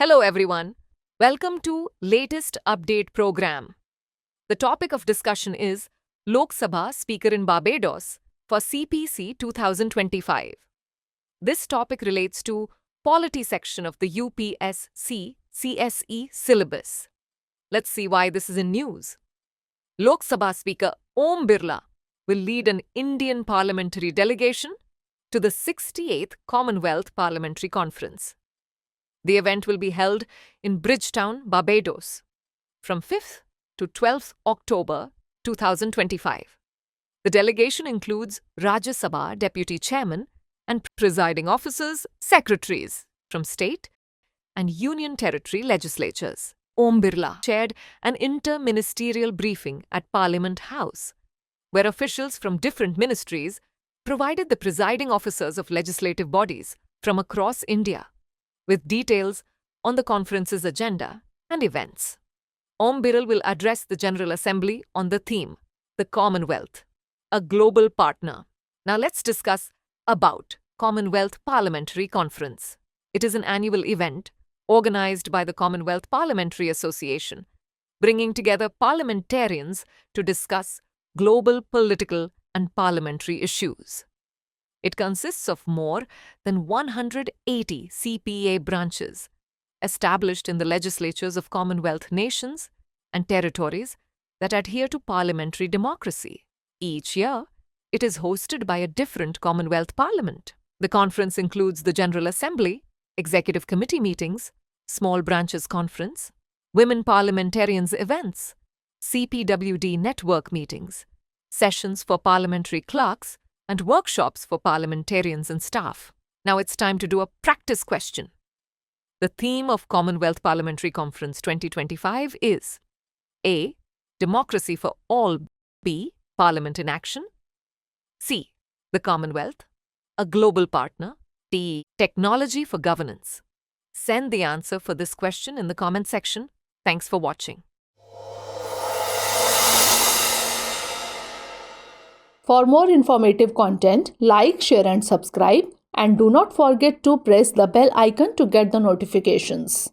Hello everyone. Welcome to latest update program. The topic of discussion is Lok Sabha Speaker in Barbados for CPC 2025. This topic relates to polity section of the UPSC CSE syllabus. Let's see why this is in news. Lok Sabha Speaker Om Birla will lead an Indian parliamentary delegation to the 68th Commonwealth Parliamentary Conference. The event will be held in Bridgetown, Barbados, from 5th to 12th October 2025. The delegation includes Rajya Sabha Deputy Chairman and presiding officers, secretaries from state and union territory legislatures. Om Birla chaired an inter-ministerial briefing at Parliament House, where officials from different ministries provided the presiding officers of legislative bodies from across India with details on the conference's agenda and events. Om Birla will address the General Assembly on the theme, the Commonwealth, a global partner. Now let's discuss about Commonwealth Parliamentary Conference. It is an annual event organized by the Commonwealth Parliamentary Association, bringing together parliamentarians to discuss global political and parliamentary issues. It consists of more than 180 CPA branches established in the legislatures of Commonwealth nations and territories that adhere to parliamentary democracy. Each year, it is hosted by a different Commonwealth Parliament. The conference includes the General Assembly, Executive Committee meetings, Small Branches Conference, Women Parliamentarians events, CPWD network meetings, sessions for parliamentary clerks, and workshops for parliamentarians and staff. Now it's time to do a practice question. The theme of Commonwealth Parliamentary Conference 2025 is A. Democracy for all. B. Parliament in action. C. The Commonwealth, a global partner. D. Technology for governance. Send the answer for this question in the comment section. Thanks for watching. For more informative content, like, share and subscribe, and do not forget to press the bell icon to get the notifications.